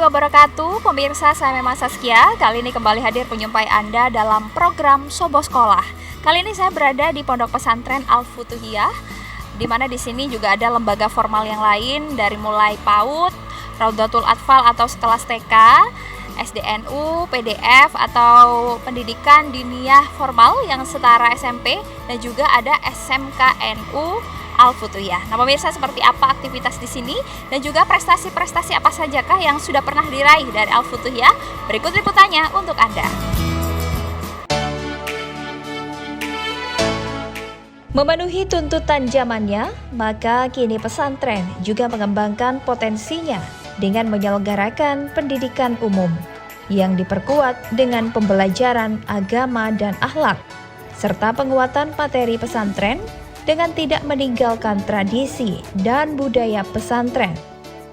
wabarakatuh. Pemirsa, saya Memang Saskia. Kali ini kembali hadir penyumpai Anda dalam program Sobo Sekolah. Kali ini saya berada di Pondok Pesantren Al-Futuhiyah, di mana di sini juga ada lembaga formal yang lain dari mulai PAUD, Raudatul Atfal atau sekelas TK, SDNU, PDF atau pendidikan diniyah formal yang setara SMP, dan juga ada SMKNU Al-Futuhiyah. Nah, pemirsa, seperti apa aktivitas di sini dan juga prestasi-prestasi apa sajakah yang sudah pernah diraih dari Al-Futuhiyah? Berikut liputannya untuk Anda. Memenuhi tuntutan zamannya, maka kini pesantren juga mengembangkan potensinya dengan menyelenggarakan pendidikan umum yang diperkuat dengan pembelajaran agama dan akhlak, serta penguatan materi pesantren dengan tidak meninggalkan tradisi dan budaya pesantren.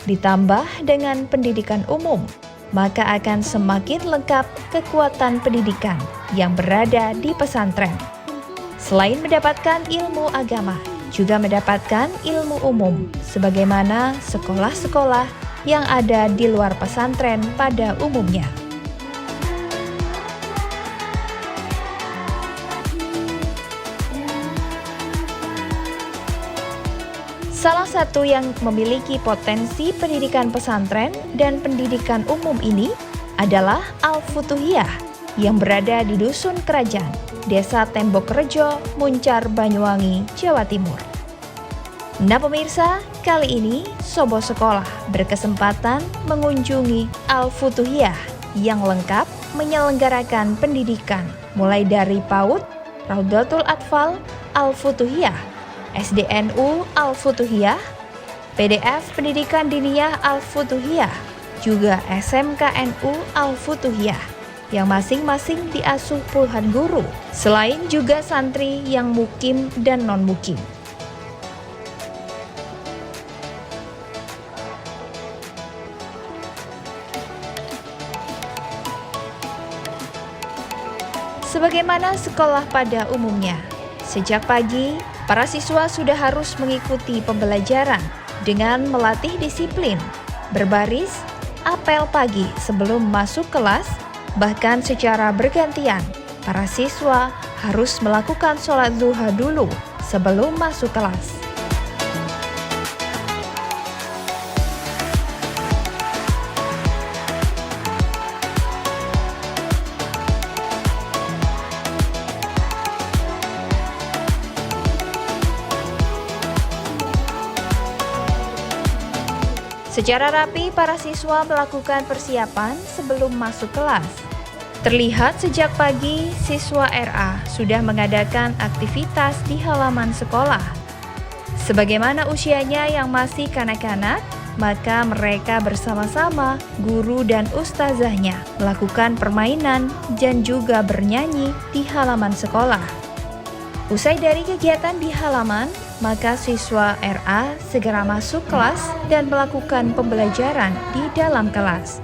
Ditambah dengan pendidikan umum, maka akan semakin lengkap kekuatan pendidikan yang berada di pesantren. Selain mendapatkan ilmu agama, juga mendapatkan ilmu umum, sebagaimana sekolah-sekolah yang ada di luar pesantren pada umumnya. Salah satu yang memiliki potensi pendidikan pesantren dan pendidikan umum ini adalah Al-Futuhiyah yang berada di Dusun Kerajaan, Desa Tembok Rejo, Muncar, Banyuwangi, Jawa Timur. Nah pemirsa, kali ini Sobo Sekolah berkesempatan mengunjungi Al-Futuhiyah yang lengkap menyelenggarakan pendidikan mulai dari PAUD, Raudatul Atfal, Al-Futuhiyah, SDNU Al-Futuhiyah, PDF Pendidikan Diniyah Al-Futuhiyah, juga SMKNU Al-Futuhiyah yang masing-masing diasuh puluhan guru, selain juga santri yang mukim dan non-mukim. Sebagaimana sekolah pada umumnya, sejak pagi, para siswa sudah harus mengikuti pembelajaran dengan melatih disiplin, berbaris, apel pagi sebelum masuk kelas, bahkan secara bergantian. Para siswa harus melakukan sholat duha dulu sebelum masuk kelas. Secara rapi, para siswa melakukan persiapan sebelum masuk kelas. Terlihat sejak pagi, siswa RA sudah mengadakan aktivitas di halaman sekolah. Sebagaimana usianya yang masih kanak-kanak, maka mereka bersama-sama guru dan ustazahnya melakukan permainan dan juga bernyanyi di halaman sekolah. Usai dari kegiatan di halaman, maka siswa RA segera masuk kelas dan melakukan pembelajaran di dalam kelas.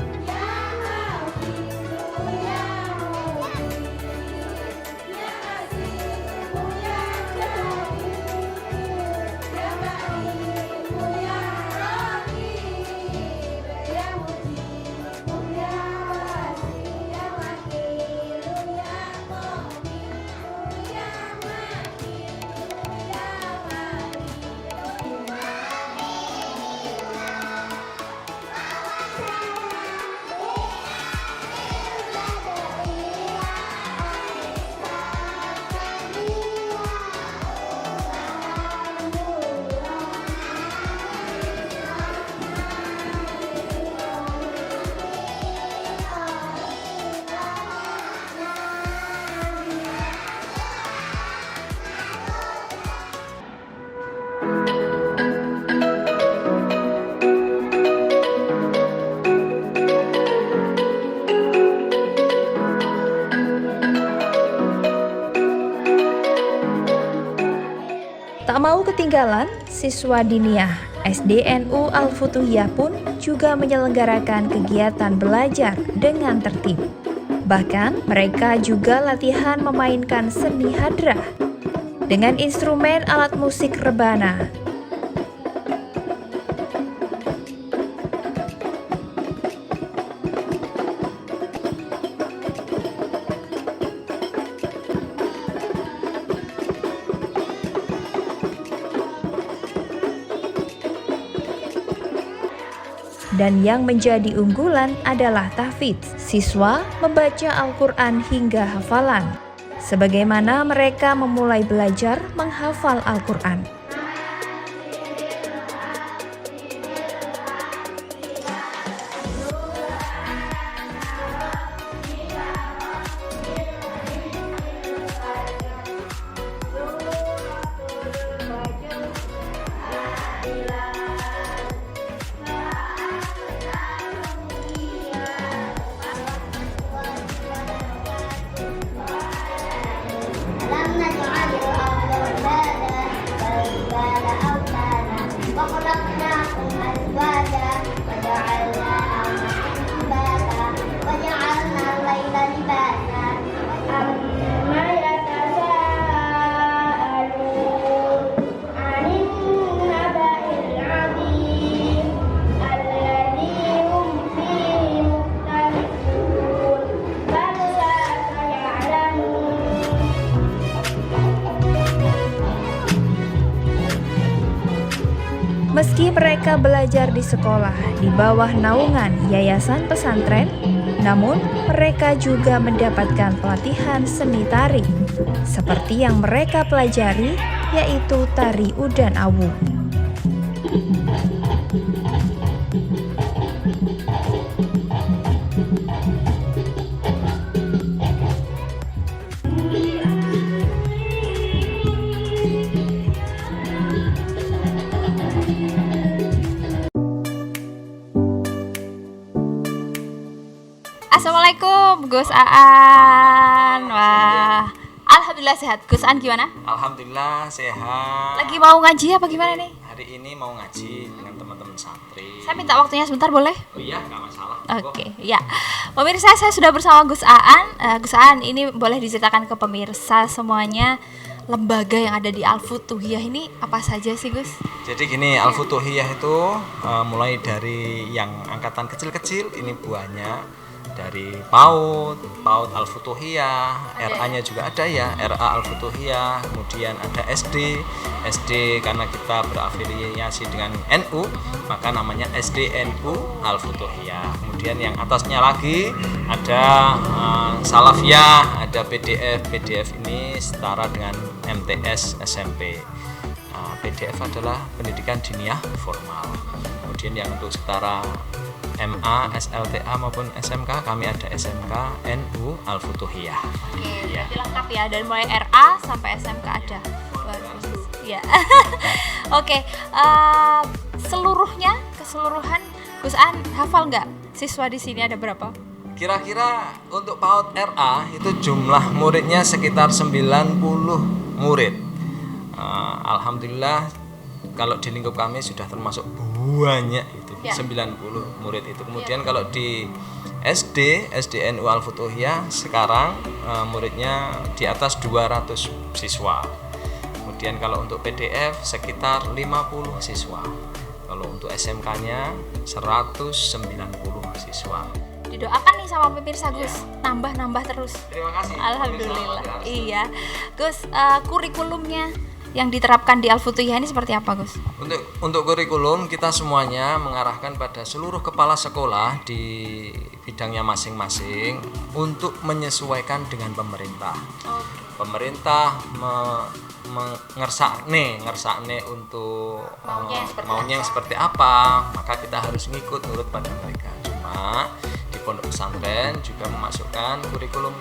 Tak mau ketinggalan, siswa diniyah SDNU Al-Futuhiyah pun juga menyelenggarakan kegiatan belajar dengan tertib. Bahkan mereka juga latihan memainkan seni hadrah dengan instrumen alat musik rebana. Dan yang menjadi unggulan adalah tahfidz. Siswa membaca Al-Quran hingga hafalan, sebagaimana mereka memulai belajar menghafal Al-Quran. Meski mereka belajar di sekolah di bawah naungan yayasan pesantren, namun mereka juga mendapatkan pelatihan seni tari, seperti yang mereka pelajari, yaitu tari udan awu. Assalamualaikum Gus Aan. Wah, alhamdulillah sehat. Gus Aan gimana? Alhamdulillah sehat. Lagi mau ngaji apa gimana nih? Hari ini mau ngaji dengan teman-teman santri. Saya minta waktunya sebentar boleh? Oh iya, nggak masalah. Oke, ya. Pemirsa, saya sudah bersama Gus Aan. Gus Aan, ini boleh diceritakan ke pemirsa semuanya, lembaga yang ada di Al-Futuhiyah ini apa saja sih, Gus? Jadi gini, Al-Futuhiyah itu mulai dari yang angkatan kecil-kecil, ini buahnya dari PAUD Al-Futuhiyah, RA-nya juga ada ya, RA Al-Futuhiyah, kemudian ada SD karena kita berafiliasi dengan NU, maka namanya SDNU Al-Futuhiyah. Kemudian yang atasnya lagi ada Salafiyah, ada PDF ini setara dengan MTS SMP. PDF adalah pendidikan diniyah formal. Kemudian yang untuk setara MA, SLTA maupun SMK, kami ada SMK NU Al-Futuhiyah. Oke, berarti lengkap ya, dari mulai RA sampai SMK ada. Bagus. Ya. Oke, keseluruhan Gus Aan hafal nggak? Siswa di sini ada berapa? Kira-kira untuk PAUD RA itu jumlah muridnya sekitar 90 murid. Alhamdulillah kalau di lingkup kami sudah termasuk banyak itu, ya. 90 murid itu. Kemudian kalau di SDNU Al-Futuhiyah sekarang muridnya di atas 200 siswa. Kemudian kalau untuk PDF sekitar 50 siswa. Kalau untuk SMK-nya 190 siswa. Didoakan nih sama pemirsa Gus, nambah terus. Terima kasih. Alhamdulillah. Iya. Gus, kurikulumnya yang diterapkan di Al-Futuhiyah ini seperti apa, Gus? Untuk kurikulum kita semuanya mengarahkan pada seluruh kepala sekolah di bidangnya masing-masing untuk menyesuaikan dengan pemerintah. Pemerintah ngersakne untuk maunya yang seperti apa, maka kita harus ngikut nurut pada mereka. Cuma di pondok pesantren juga memasukkan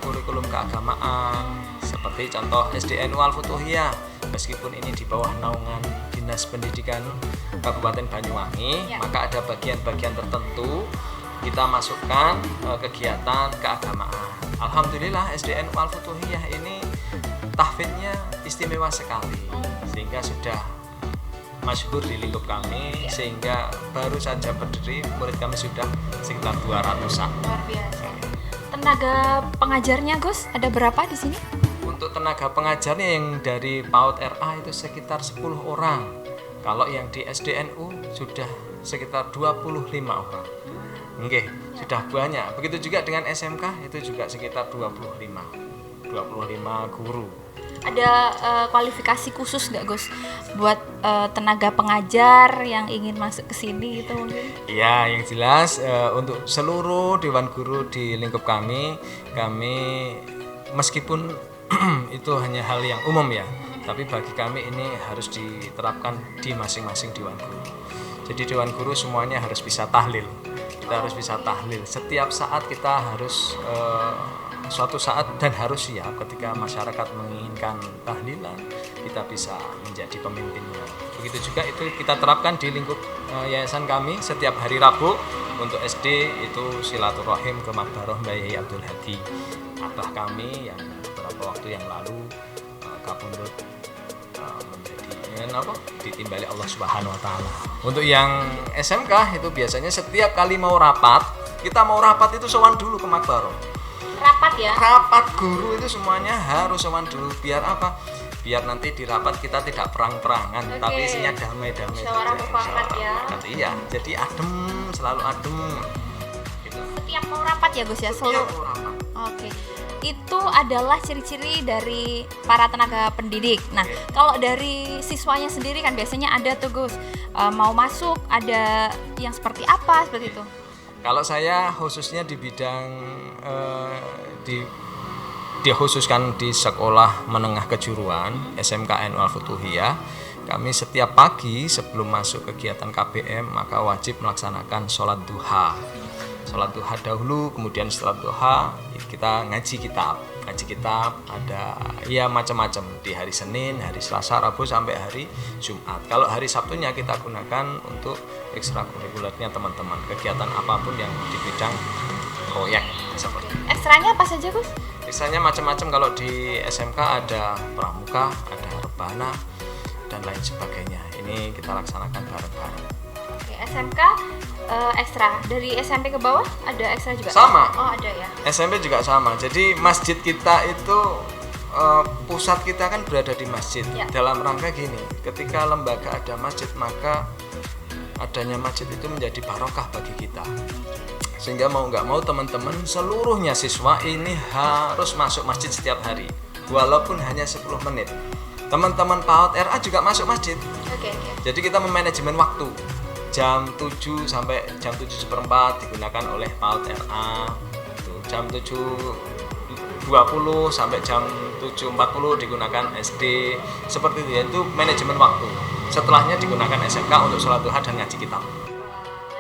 kurikulum keagamaan seperti contoh SDNU Al-Futuhiyah. Meskipun ini di bawah naungan Dinas Pendidikan Kabupaten Banyuwangi, maka ada bagian-bagian tertentu kita masukkan kegiatan keagamaan. Alhamdulillah SDNU Al-Futuhiyah ini tahfidnya istimewa sekali, sehingga sudah masyhur di lingkup kami, sehingga baru saja berdiri murid kami sudah sekitar 200-an. Luar biasa. Tenaga pengajarnya, Gus, ada berapa di sini? Untuk tenaga pengajarnya yang dari PAUD RA itu sekitar 10 orang. Kalau yang di SDNU sudah sekitar 25 orang. Nggih, sudah banyak. Begitu juga dengan SMK itu juga sekitar 25 guru. Ada kualifikasi khusus nggak Gus buat tenaga pengajar yang ingin masuk ke sini gitu mungkin? Ya, yang jelas untuk seluruh dewan guru di lingkup kami meskipun itu hanya hal yang umum ya, tapi bagi kami ini harus diterapkan di masing-masing dewan guru. Jadi dewan guru semuanya harus bisa tahlil. Kita harus bisa tahlil. Setiap saat kita harus suatu saat dan harus siap ketika masyarakat menginginkan tahlilan, kita bisa menjadi pemimpinnya. Begitu juga itu kita terapkan di lingkup yayasan kami setiap hari Rabu untuk SD itu silaturahim ke Makbaroh Mbah Yai Abdul Hadi. Abah kami yang beberapa waktu yang lalu kapundhut ditimbali Allah Subhanahu wa taala. Untuk yang SMK itu biasanya setiap kali mau rapat, kita mau rapat itu sowan dulu ke Makbaroh. Rapat ya? Rapat guru itu semuanya harus sowan dulu. Biar apa? Biar nanti di rapat kita tidak perang-perangan, tapi isinya damai-damai musyawarah mufakat ya. Iya, jadi adem, selalu adem. Gitu. Setiap mau rapat ya Gus ya? Setiap mau rapat. Oke. Itu adalah ciri-ciri dari para tenaga pendidik. Nah, kalau dari siswanya sendiri kan biasanya ada tuh Gus, mau masuk ada yang seperti apa seperti itu? Kalau saya khususnya di bidang dikhususkan di sekolah menengah kejuruan SMKN Al-Futuhiyah, kami setiap pagi sebelum masuk kegiatan KBM maka wajib melaksanakan sholat duha. Sholat duha dahulu, kemudian setelah duha kita ngaji kitab ada ya macam-macam di hari Senin, hari Selasa, Rabu sampai hari Jumat. Kalau hari Sabtunya kita gunakan untuk ekstrakurikulernya teman-teman, kegiatan apapun yang di bidang proyek seperti itu. Ekstranya apa saja Gus? Ekstranya macam-macam. Kalau di SMK ada pramuka, ada rebana dan lain sebagainya. Ini kita laksanakan bareng-bareng. Oke, SMK ekstra. Dari SMP ke bawah ada ekstra juga? Sama. Oh, ada ya. SMP juga sama. Jadi masjid kita itu pusat kita kan berada di masjid. Ya. Dalam rangka gini, ketika lembaga ada masjid maka adanya masjid itu menjadi barokah bagi kita. Sehingga mau nggak mau teman-teman seluruhnya siswa ini harus masuk masjid setiap hari, walaupun hanya 10 menit. Teman-teman PAUD RA juga masuk masjid. Oke. Jadi kita memanajemen waktu. Jam 7 sampai jam 7:15 digunakan oleh PAUD RA. Jam 7:20 sampai jam 7:40 digunakan SD. Seperti itu ya, itu manajemen waktu. Setelahnya digunakan SMK untuk sholat duha dan ngaji kitab.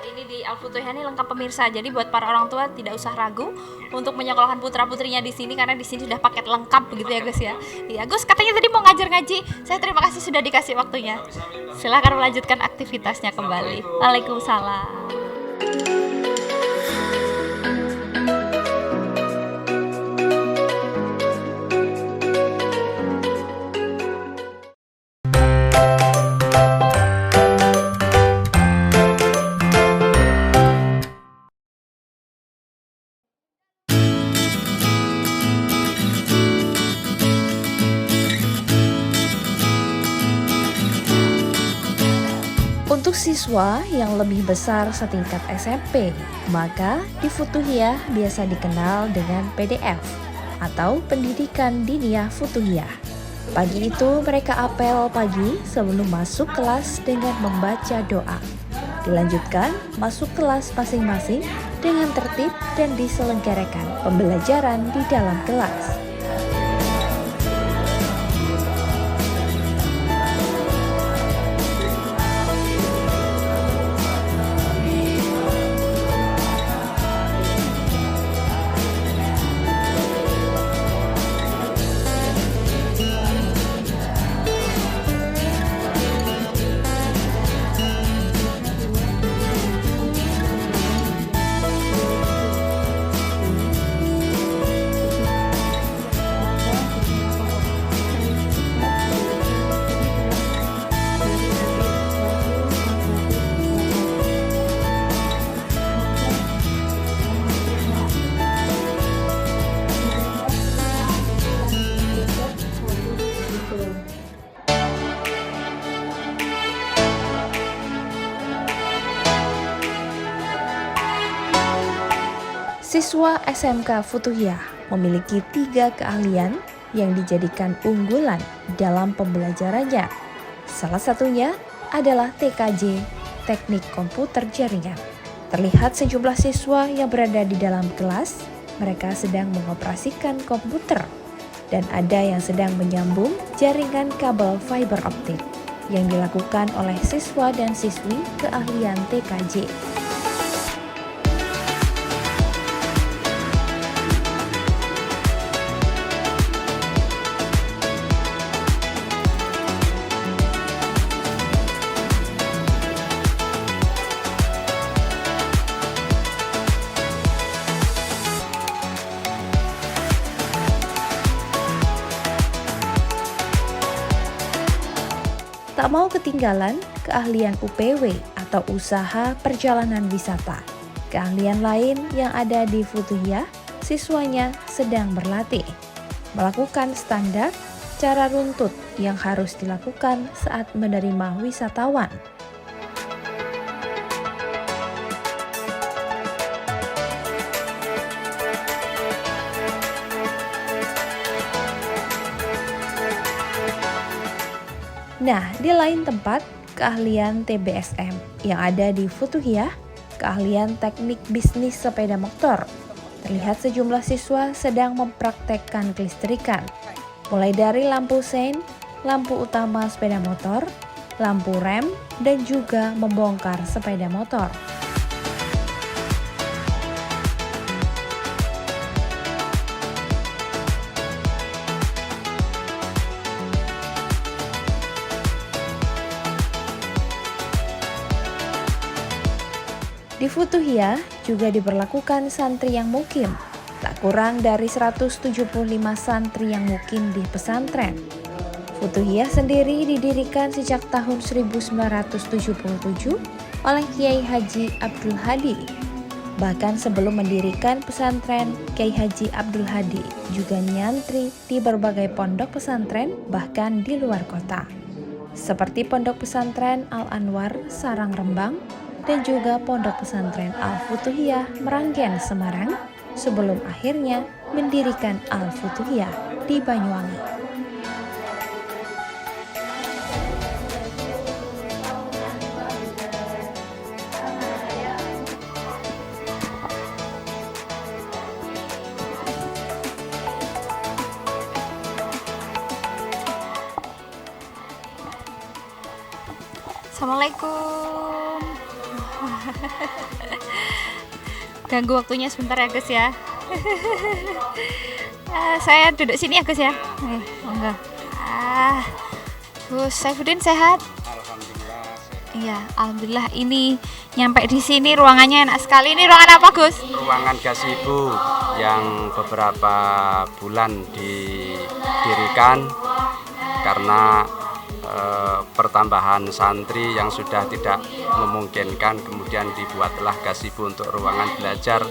Ini di Al-Futuhiyah ini lengkap pemirsa. Jadi buat para orang tua tidak usah ragu untuk menyekolahkan putra-putrinya di sini karena di sini sudah paket lengkap begitu ya Gus ya. Iya, Gus katanya tadi mau ngajar ngaji. Saya terima kasih sudah dikasih waktunya. Silakan melanjutkan aktivitasnya kembali. Waalaikumsalam. Untuk siswa yang lebih besar setingkat SMP, maka di Futuhiyah biasa dikenal dengan PDF atau Pendidikan Diniyah Futuhiyah. Pagi itu mereka apel pagi sebelum masuk kelas dengan membaca doa. Dilanjutkan masuk kelas masing-masing dengan tertib dan diselenggarakan pembelajaran di dalam kelas. Siswa SMK Futuhiyah memiliki 3 keahlian, yang dijadikan unggulan dalam pembelajarannya. Salah satunya adalah TKJ, Teknik Komputer Jaringan. Terlihat sejumlah siswa yang berada di dalam kelas, mereka sedang mengoperasikan komputer dan ada yang sedang menyambung jaringan kabel fiber optik yang dilakukan oleh siswa dan siswi keahlian TKJ. Tak mau ketinggalan keahlian UPW atau usaha perjalanan wisata. Keahlian lain yang ada di Futuhiyah, siswanya sedang berlatih melakukan standar cara runtut yang harus dilakukan saat menerima wisatawan. Nah, di lain tempat, keahlian TBSM yang ada di Futuhiyah, keahlian teknik bisnis sepeda motor. Terlihat sejumlah siswa sedang mempraktekkan kelistrikan, mulai dari lampu sein, lampu utama sepeda motor, lampu rem, dan juga membongkar sepeda motor. Di Futuhiyah juga diberlakukan santri yang mukim, tak kurang dari 175 santri yang mukim di pesantren. Futuhiyah sendiri didirikan sejak tahun 1977 oleh Kiai Haji Abdul Hadi. Bahkan sebelum mendirikan pesantren, Kiai Haji Abdul Hadi juga nyantri di berbagai pondok pesantren bahkan di luar kota. Seperti Pondok Pesantren Al-Anwar Sarang Rembang, dan juga Pondok Pesantren Al-Futuhiyah Meranggen Semarang sebelum akhirnya mendirikan Al-Futuhiyah di Banyuwangi. Assalamualaikum. Ganggu waktunya sebentar ya Gus ya. Saya duduk sini ya Gus ya. Enggak. Gus Saifuddin sehat? Alhamdulillah. Iya, alhamdulillah. Ini nyampe di sini ruangannya enak sekali. Ini ruangan apa Gus? Ruangan gazebo yang beberapa bulan didirikan karena pertambahan santri yang sudah tidak memungkinkan, kemudian dibuatlah gazebo untuk ruangan belajar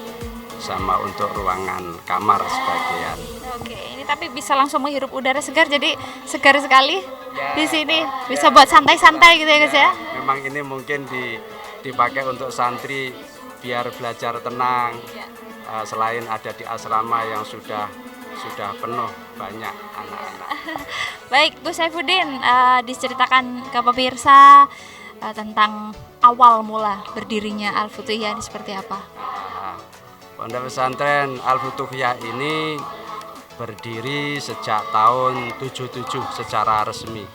sama untuk ruangan kamar sebagian. Oke, ini tapi bisa langsung menghirup udara segar, jadi segar sekali di sini. Bisa buat santai-santai gitu ya Gus ya. Memang ini mungkin dipakai untuk santri biar belajar tenang. Selain ada di asrama yang sudah penuh banyak anak-anak. Baik, Gus Saifuddin, diceritakan ke pemirsa tentang awal mula berdirinya Al-Futuhiyah ini seperti apa? Pondok Pesantren Al-Futuhiyah ini berdiri sejak tahun 77 secara resmi.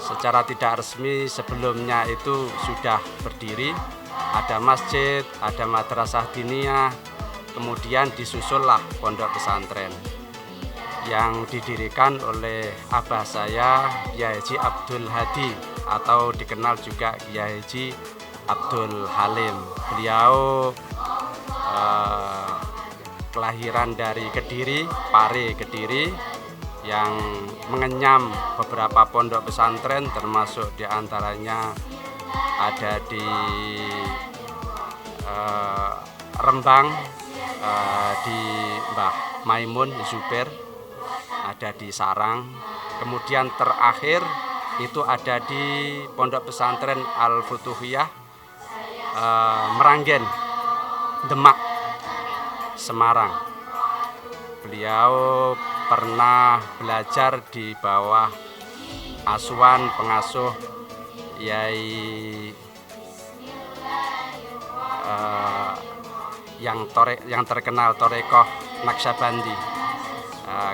Secara tidak resmi sebelumnya itu sudah berdiri, ada masjid, ada madrasah diniyah, kemudian disusullah pondok pesantren yang didirikan oleh abah saya, Kiai Haji Abdul Hadi, atau dikenal juga Kiai Haji Abdul Halim. Beliau kelahiran dari Kediri, Pare Kediri, yang mengenyam beberapa pondok pesantren, termasuk diantaranya ada di Rembang, di Mbah Maimun Zubair, ada di Sarang, kemudian terakhir itu ada di Pondok Pesantren Al-Futuhiyah Meranggen, Demak, Semarang. Beliau pernah belajar di bawah asuhan pengasuh Yai yang terkenal Torekoh Naksabandi.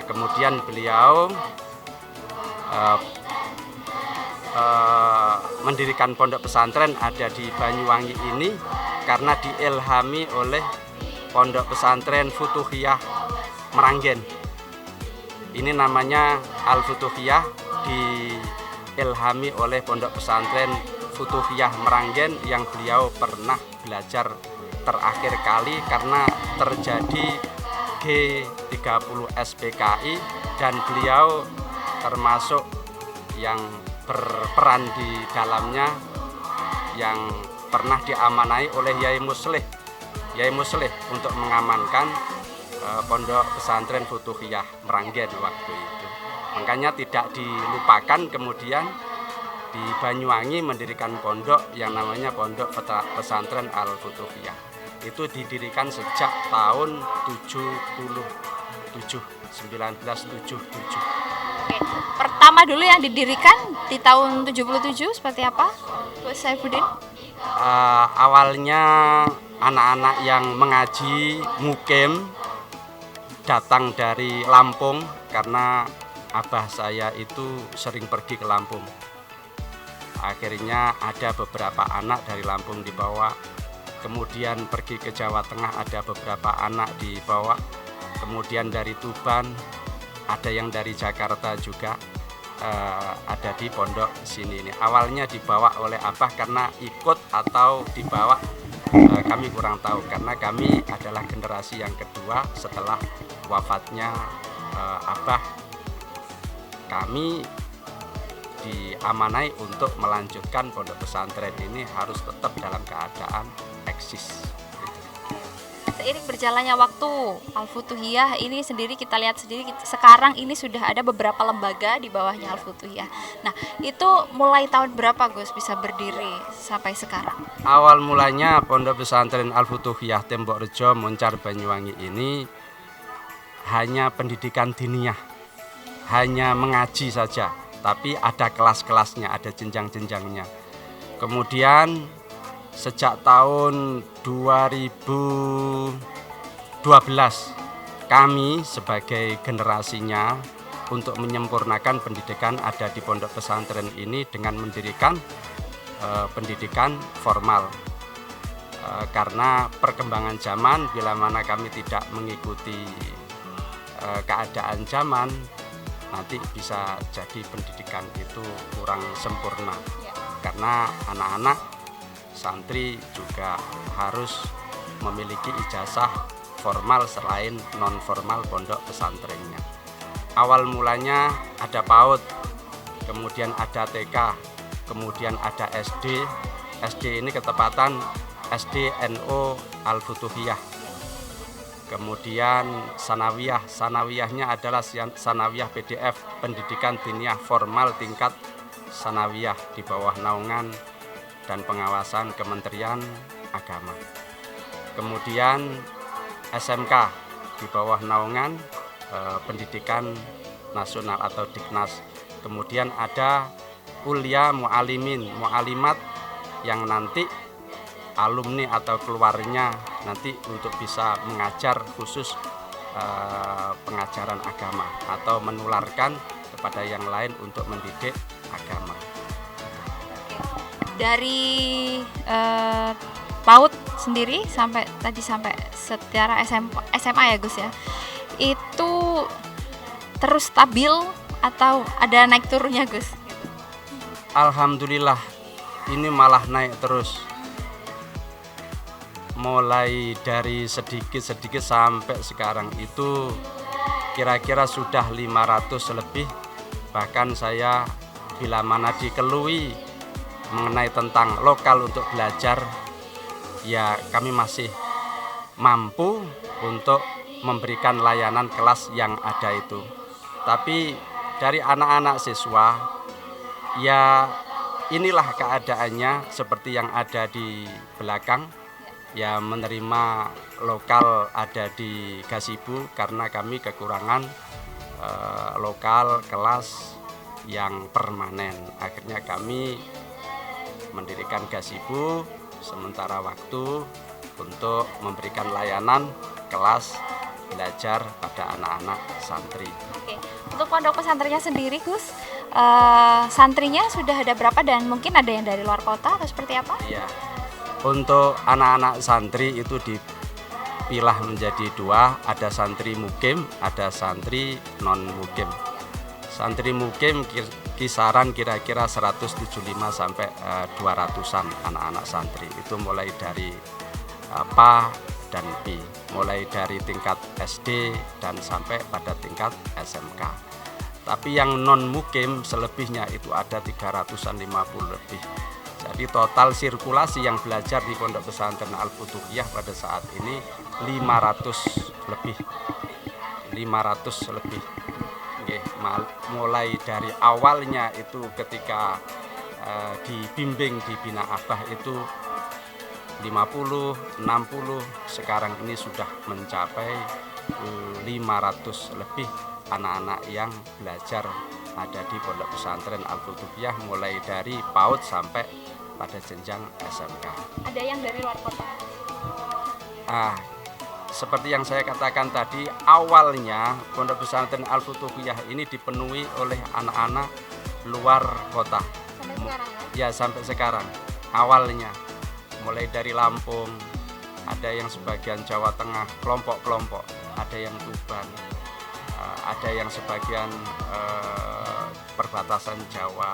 Kemudian beliau mendirikan pondok pesantren ada di Banyuwangi ini karena diilhami oleh pondok pesantren Futuhiyah Meranggen. Ini namanya Al Futuhiyah, diilhami oleh pondok pesantren Futuhiyah Meranggen yang beliau pernah belajar terakhir kali karena terjadi G30 SPKI dan beliau termasuk yang berperan di dalamnya yang pernah diamanai oleh Yai Muslih untuk mengamankan pondok pesantren Futuhiyah Meranggen waktu itu. Makanya tidak dilupakan kemudian di Banyuwangi mendirikan pondok yang namanya Pondok Pesantren Al Futuhiyah. Itu didirikan sejak tahun 1977. Oke. Pertama dulu yang didirikan di tahun 77 seperti apa, Gus Saifuddin? Awalnya anak-anak yang mengaji mukim datang dari Lampung karena abah saya itu sering pergi ke Lampung. Akhirnya ada beberapa anak dari Lampung dibawa, kemudian pergi ke Jawa Tengah ada beberapa anak dibawa, kemudian dari Tuban, ada yang dari Jakarta juga ada di pondok sini. Ini awalnya dibawa oleh abah karena ikut atau dibawa kami kurang tahu karena kami adalah generasi yang kedua setelah wafatnya abah. Kami diamanai untuk melanjutkan pondok pesantren ini harus tetap dalam keadaan eksis. Seiring berjalannya waktu, Al Futuhiyah ini sendiri kita lihat sendiri sekarang ini sudah ada beberapa lembaga di bawahnya Al Futuhiyah. Nah, itu mulai tahun berapa Gus bisa berdiri sampai sekarang? Awal mulanya pondok pesantren Al Futuhiyah Tembok Rejo Moncar Banyuwangi ini hanya pendidikan diniyah, hanya mengaji saja, tapi ada kelas-kelasnya, ada jenjang-jenjangnya. Kemudian sejak tahun 2012 kami sebagai generasinya untuk menyempurnakan pendidikan ada di pondok pesantren ini dengan mendirikan pendidikan formal. Karena perkembangan zaman bila mana kami tidak mengikuti keadaan zaman, nanti bisa jadi pendidikan itu kurang sempurna. Karena anak-anak santri juga harus memiliki ijazah formal selain non formal pondok pesantrennya. Awal mulanya ada PAUD, kemudian ada TK, kemudian ada SD. SD ini ketepatan SD NO Al Futuhiyah. Kemudian sanawiyah, sanawiyahnya adalah sanawiyah PDF, pendidikan diniyah formal tingkat sanawiyah di bawah naungan dan pengawasan Kementerian Agama. Kemudian SMK di bawah naungan Pendidikan Nasional atau Diknas. Kemudian ada Kuliah Mu'alimin, Mu'alimat yang nanti alumni atau keluarnya nanti untuk bisa mengajar khusus pengajaran agama atau menularkan kepada yang lain untuk mendidik agama. Dari PAUD sendiri sampai secara SMA ya Gus ya, itu terus stabil atau ada naik turunnya Gus? Alhamdulillah ini malah naik terus, mulai dari sedikit sampai sekarang itu kira-kira sudah 500 lebih. Bahkan saya bila mana dikelui mengenai tentang lokal untuk belajar, ya kami masih mampu untuk memberikan layanan kelas yang ada itu. Tapi dari anak-anak siswa, ya inilah keadaannya seperti yang ada di belakang. Ya menerima lokal ada di Gasibu karena kami kekurangan lokal kelas yang permanen. Akhirnya kami mendirikan gazebo sementara waktu untuk memberikan layanan kelas belajar pada anak-anak santri. Oke. Untuk pondok pesantrennya sendiri, Gus, santrinya sudah ada berapa dan mungkin ada yang dari luar kota atau seperti apa? Iya. Untuk anak-anak santri itu dipilah menjadi dua, ada santri mukim, ada santri non mukim. Santri mukim kisaran kira-kira 175 sampai 200-an anak-anak santri. Itu mulai dari PA dan P, mulai dari tingkat SD dan sampai pada tingkat SMK. Tapi yang non mukim selebihnya itu ada 350 lebih. Jadi total sirkulasi yang belajar di Pondok Pesantren Al-Futuhiyah pada saat ini 500 lebih. 500 lebih. Oke, mulai dari awalnya itu ketika dibimbing di Bina Abah itu 50, 60, sekarang ini sudah mencapai 500 lebih anak-anak yang belajar ada di Pondok Pesantren Al-Futuhiyah mulai dari PAUD sampai pada jenjang SMK. Ada yang dari luar kota? Seperti yang saya katakan tadi, awalnya Pondok Pesantren Al-Futuhiyah ini dipenuhi oleh anak-anak luar kota. Sampai sekarang ya? Ya, sampai sekarang. Awalnya mulai dari Lampung, ada yang sebagian Jawa Tengah, kelompok-kelompok, ada yang Tuban, ada yang sebagian perbatasan Jawa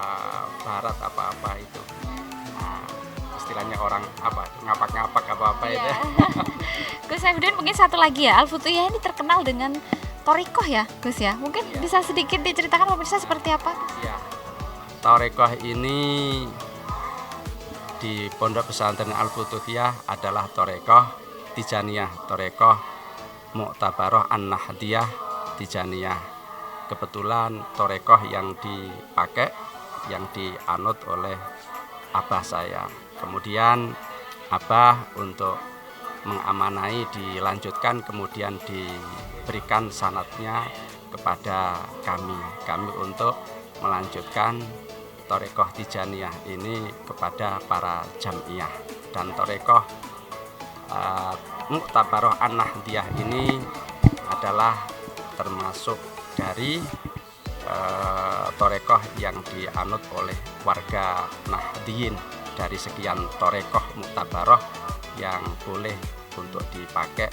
Barat apa-apa itu. Istilahnya orang apa ngapak-ngapak apa-apa itu. Gus Saifuddin, mungkin satu lagi ya, Al-Futuhiyah ini terkenal dengan Thorikoh ya, Gus ya. Mungkin bisa sedikit diceritakan pemirsa seperti apa? Ya, Thorikoh ini di Pondok Pesantren Al-Futuhiyah adalah Thorikoh Tijaniyah, Thorikoh Mu'tabaroh An-Nahdiyah Tijaniyah. Kebetulan Thorikoh yang dipakai, yang dianut oleh abah saya. Kemudian abah untuk mengamanai dilanjutkan, kemudian diberikan sanadnya kepada kami untuk melanjutkan Thorikoh Tijaniyah ini kepada para jamiah. Dan Thorikoh Mu'tabaroh An-Nahdiyah ini adalah termasuk dari Thorikoh yang dianut oleh warga Nahdiyin. Dari sekian Thorikoh Mu'tabaroh yang boleh untuk dipakai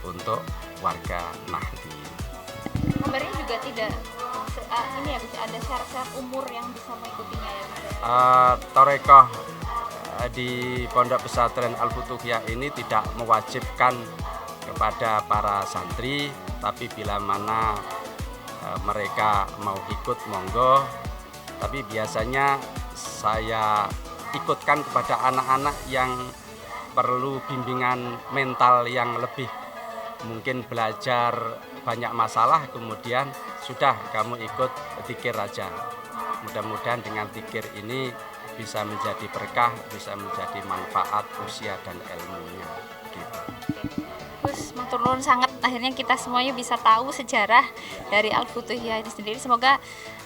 untuk warga Nahdiyin. Kabarnya juga tidak ini ya, bisa ada syarat-syarat umur yang bisa mengikutinya ya, Mas? Thorikoh di Pondok Pesantren Al-Futuhiyah ini tidak mewajibkan kepada para santri, tapi bila mana mereka mau ikut monggo. Tapi biasanya saya ikutkan kepada anak-anak yang perlu bimbingan mental yang lebih, mungkin belajar banyak masalah, kemudian sudah kamu ikut zikir aja. Mudah-mudahan dengan zikir ini bisa menjadi berkah, bisa menjadi manfaat usia dan ilmunya gitu. Gus, matur nuwun sangat, akhirnya kita semuanya bisa tahu sejarah dari Al-Futuhiyah itu sendiri. Semoga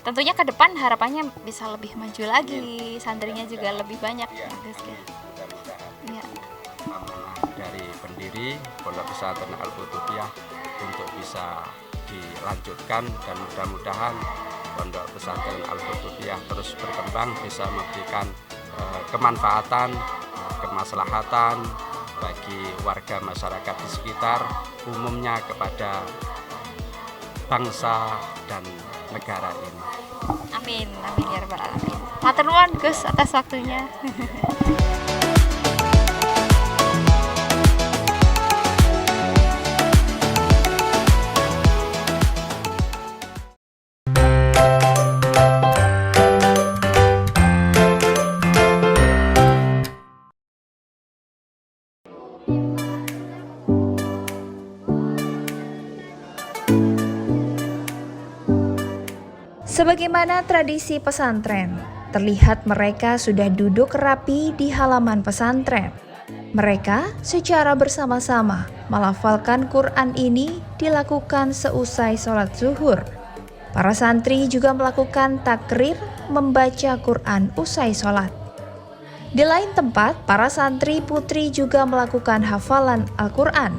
tentunya ke depan harapannya bisa lebih maju lagi, santrinya juga lebih banyak. Ya, Gus, ya. Ya. Amanah dari pendiri Pondok Pesantren Al-Futuhiyah untuk bisa dilanjutkan, dan mudah-mudahan Pondok Pesantren Al-Futuhiyah terus berkembang, bisa memberikan kemanfaatan, kemaslahatan bagi warga masyarakat di sekitar, umumnya kepada bangsa dan negara ini. Amin, amin ya rabbal alamin. Matur nuwun Gus atas waktunya. Sebagaimana tradisi pesantren, terlihat mereka sudah duduk rapi di halaman pesantren. Mereka secara bersama-sama melafalkan Quran ini dilakukan seusai sholat zuhur. Para santri juga melakukan takrir membaca Quran usai sholat. Di lain tempat, para santri putri juga melakukan hafalan Al-Quran.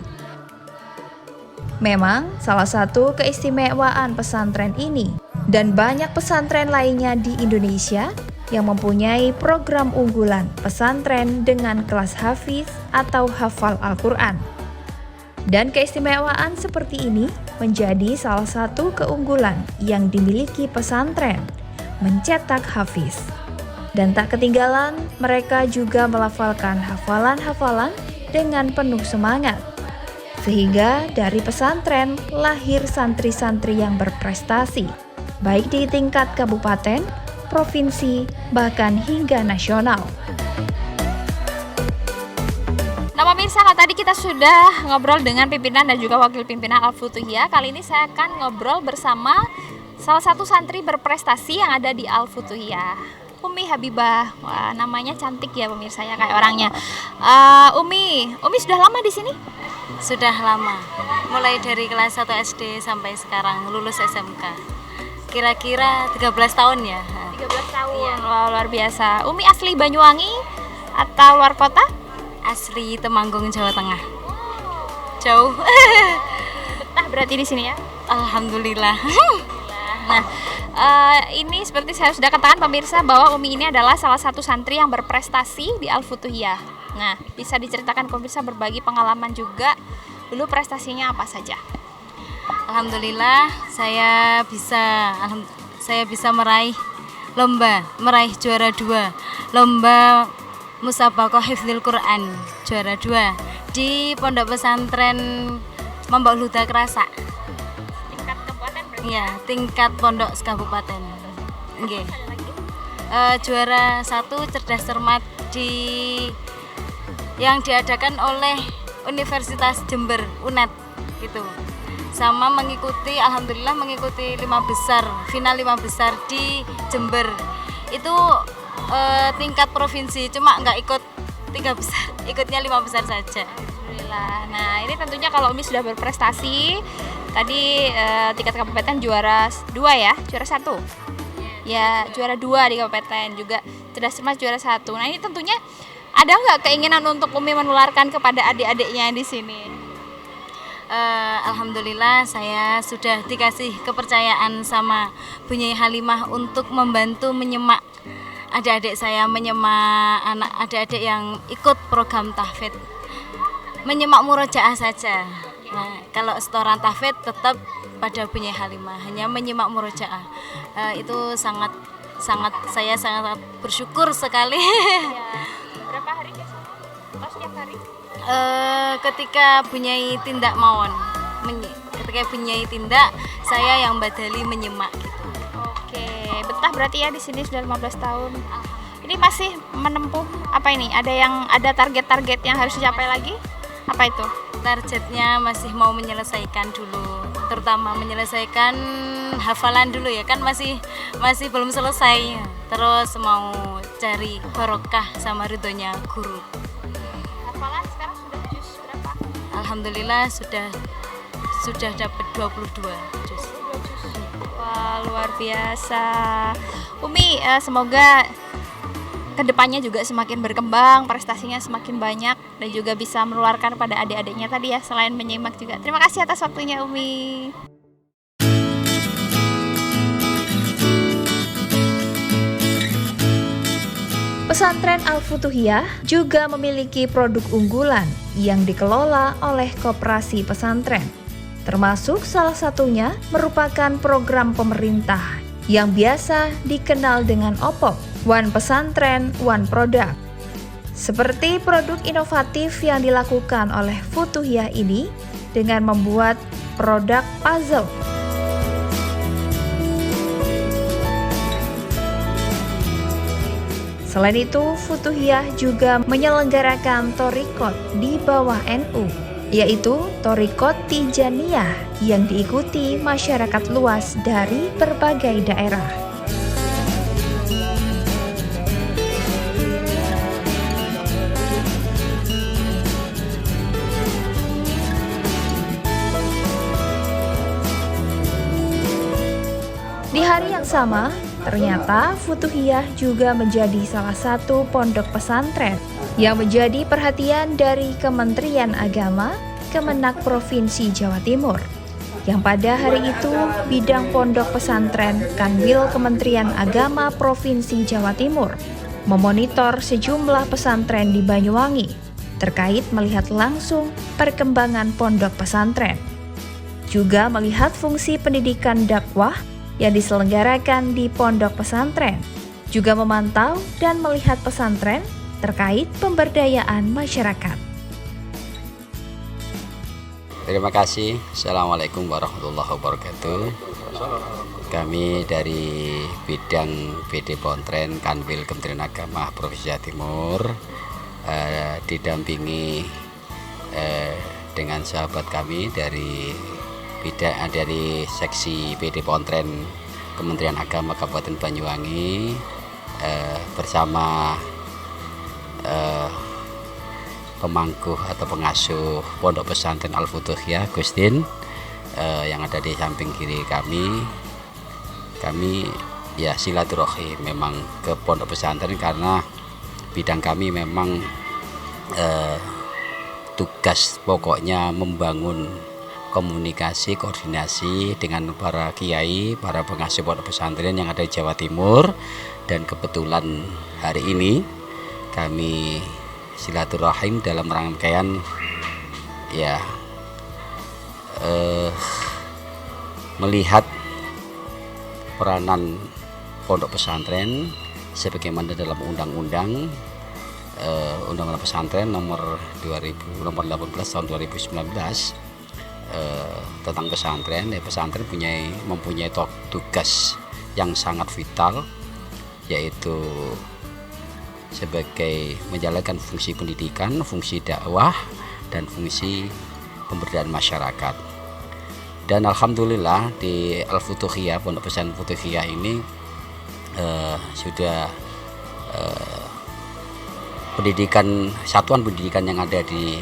Memang salah satu keistimewaan pesantren ini dan banyak pesantren lainnya di Indonesia yang mempunyai program unggulan pesantren dengan kelas hafiz atau hafal Al-Quran. Dan keistimewaan seperti ini menjadi salah satu keunggulan yang dimiliki pesantren, mencetak hafiz. Dan tak ketinggalan, mereka juga melafalkan hafalan-hafalan dengan penuh semangat. Sehingga dari pesantren lahir santri-santri yang berprestasi, baik di tingkat kabupaten, provinsi, bahkan hingga nasional. Nah pemirsa, kalau tadi kita sudah ngobrol dengan pimpinan dan juga wakil pimpinan Al-Futuhiyah, kali ini saya akan ngobrol bersama salah satu santri berprestasi yang ada di Al-Futuhiyah, Umi Habibah. Wah, namanya cantik ya pemirsa ya, kayak orangnya. Umi sudah lama di sini? Sudah lama, mulai dari kelas 1 SD sampai sekarang lulus SMK. Kira-kira 13 tahun ya. 13 tahun. Iya. Wah, luar biasa. Umi asli Banyuwangi atau luar kota? Asli Temanggung, Jawa Tengah. Jauh. Betah berarti di sini ya? Alhamdulillah. Nah, ini seperti saya sudah katakan pemirsa bahwa Umi ini adalah salah satu santri yang berprestasi di Al-Futuhiyah. Nah, bisa diceritakan pemirsa berbagi pengalaman juga dulu prestasinya apa saja? Alhamdulillah saya bisa meraih juara 2 lomba Musabaqah Hifdzul Quran, juara 2 di Pondok Pesantren Mambak Huda Kerasa. Tingkat kabupaten berarti? Ya, tingkat pondok sekabupaten. Nggih. Juara 1 cerdas cermat yang diadakan oleh Universitas Jember, UNED gitu. Sama alhamdulillah mengikuti 5 besar, final 5 besar di Jember. Itu tingkat provinsi, cuma nggak ikut 3 besar, ikutnya 5 besar saja. Alhamdulillah. Nah, ini tentunya kalau Umi sudah berprestasi, tadi tingkat kabupaten juara 2 ya, juara 1. Ya, juara 2 di kabupaten, juga cerdas cermat juara 1. Nah, ini tentunya ada nggak keinginan untuk Umi menularkan kepada adik-adiknya di sini? Alhamdulillah saya sudah dikasih kepercayaan sama Bu Nyai Halimah untuk membantu menyemak adik-adik saya, menyemak anak adik-adik yang ikut program tahfidz, menyemak murojaah saja. Nah, kalau setoran tahfidz tetap pada Bu Nyai Halimah, hanya menyemak murojaah. Itu saya sangat bersyukur sekali. Ya. Berapa hari biasanya? Oh, setiap hari? Ketika Bu Nyai tindak mawon, ketika Bu Nyai tindak, saya yang badali menyemak gitu. Oke, betah berarti ya di sini sudah 15 tahun. Ini masih menempuh apa ini? Ada target-target yang harus dicapai lagi? Apa itu? Targetnya masih mau menyelesaikan dulu, terutama menyelesaikan hafalan dulu ya, kan masih belum selesai. Terus mau cari barokah sama ridhonya guru. Hafalan sekarang sudah juz berapa? Alhamdulillah sudah dapat 22 juz. Wah, luar biasa. Umi, semoga kedepannya juga semakin berkembang, prestasinya semakin banyak, dan juga bisa menularkan pada adik-adiknya tadi ya, selain menyimak juga. Terima kasih atas waktunya Umi. Pesantren Al-Futuhiyah juga memiliki produk unggulan yang dikelola oleh koperasi pesantren. Termasuk salah satunya merupakan program pemerintah yang biasa dikenal dengan OPOP, One Pesantren, One Product. Seperti produk inovatif yang dilakukan oleh Futuhiyah ini dengan membuat produk puzzle. Selain itu, Futuhiyah juga menyelenggarakan thoriqot di bawah NU, yaitu thoriqot Tijaniyah yang diikuti masyarakat luas dari berbagai daerah. yang sama, ternyata Futuhiyah juga menjadi salah satu pondok pesantren yang menjadi perhatian dari Kementerian Agama, Kemenak Provinsi Jawa Timur. Yang pada hari itu, bidang pondok pesantren Kanwil Kementerian Agama Provinsi Jawa Timur memonitor sejumlah pesantren di Banyuwangi terkait melihat langsung perkembangan pondok pesantren. Juga melihat fungsi pendidikan dakwah yang diselenggarakan di pondok pesantren, juga memantau dan melihat pesantren terkait pemberdayaan masyarakat. Terima kasih. Assalamualaikum warahmatullahi wabarakatuh. Kami dari bidang PD Pontren Kanwil Kementerian Agama Provinsi Jawa Timur didampingi dengan sahabat kami dari seksi PD Pontren Kementerian Agama Kabupaten Banyuwangi bersama pemangku atau pengasuh Pondok Pesantren Al-Futuhiyah Gustin yang ada di samping kiri kami ya silaturahim memang ke Pondok Pesantren karena bidang kami memang tugas pokoknya membangun komunikasi, koordinasi dengan para kiai, para pengasuh pondok pesantren yang ada di Jawa Timur. Dan kebetulan hari ini kami silaturahim dalam rangkaian ya melihat peranan pondok pesantren sebagaimana dalam undang-undang pesantren nomor 18 tahun 2019 tentang pesantren. Pesantren mempunyai tugas yang sangat vital, yaitu sebagai menjalankan fungsi pendidikan, fungsi dakwah, dan fungsi pemberdayaan masyarakat. Dan alhamdulillah di Al-Futuhiyah, Pondok Pesantren Futuhiyah ini sudah satuan pendidikan yang ada di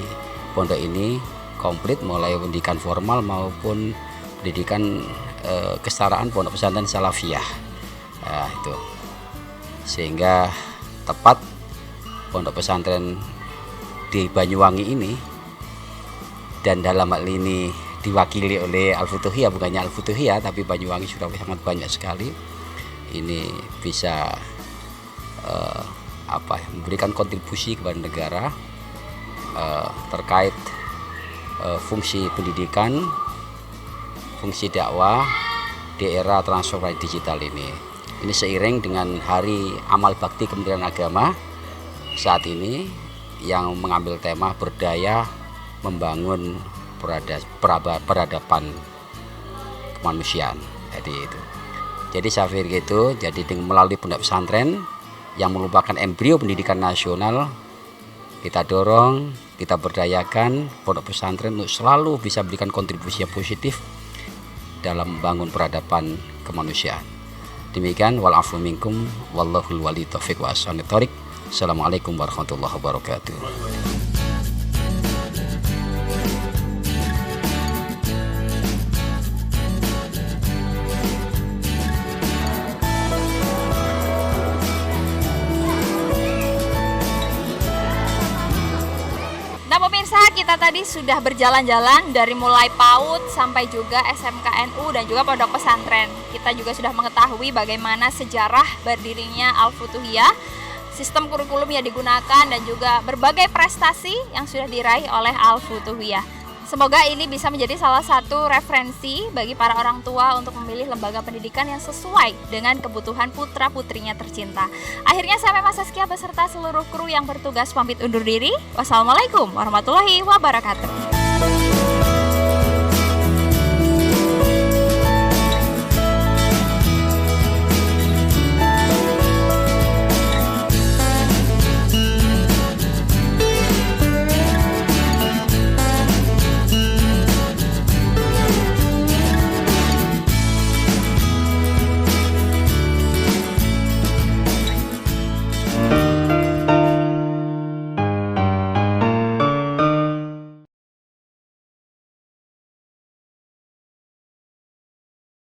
pondok ini komplit, mulai pendidikan formal maupun pendidikan kesetaraan pondok pesantren salafiyah. Itu sehingga tepat pondok pesantren di Banyuwangi ini, dan dalam hal ini diwakili oleh Al-Futuhiyah, bukannya Al-Futuhiyah tapi Banyuwangi sudah sangat banyak sekali ini bisa memberikan kontribusi kepada negara terkait fungsi pendidikan, fungsi dakwah di era transformasi digital ini. Ini seiring dengan Hari Amal Bakti Kementerian Agama saat ini yang mengambil tema berdaya membangun peradaban kemanusiaan. Jadi saya pikir gitu. Jadi dengan melalui pondok pesantren yang merupakan embrio pendidikan nasional, kita dorong, kita berdayakan pondok pesantren untuk selalu bisa berikan kontribusi yang positif dalam membangun peradaban kemanusiaan. Demikian, wal afu minkum wallahul wali taufiq wa ahsanit thoriq. Assalamualaikum warahmatullahi wabarakatuh. Pemirsa, kita tadi sudah berjalan-jalan dari mulai PAUD sampai juga SMKNU dan juga pondok pesantren. Kita juga sudah mengetahui bagaimana sejarah berdirinya Al-Futuhiyah, sistem kurikulum yang digunakan, dan juga berbagai prestasi yang sudah diraih oleh Al-Futuhiyah. Semoga ini bisa menjadi salah satu referensi bagi para orang tua untuk memilih lembaga pendidikan yang sesuai dengan kebutuhan putra-putrinya tercinta. Akhirnya saya Mema Saskia beserta seluruh kru yang bertugas pamit undur diri. Wassalamualaikum warahmatullahi wabarakatuh.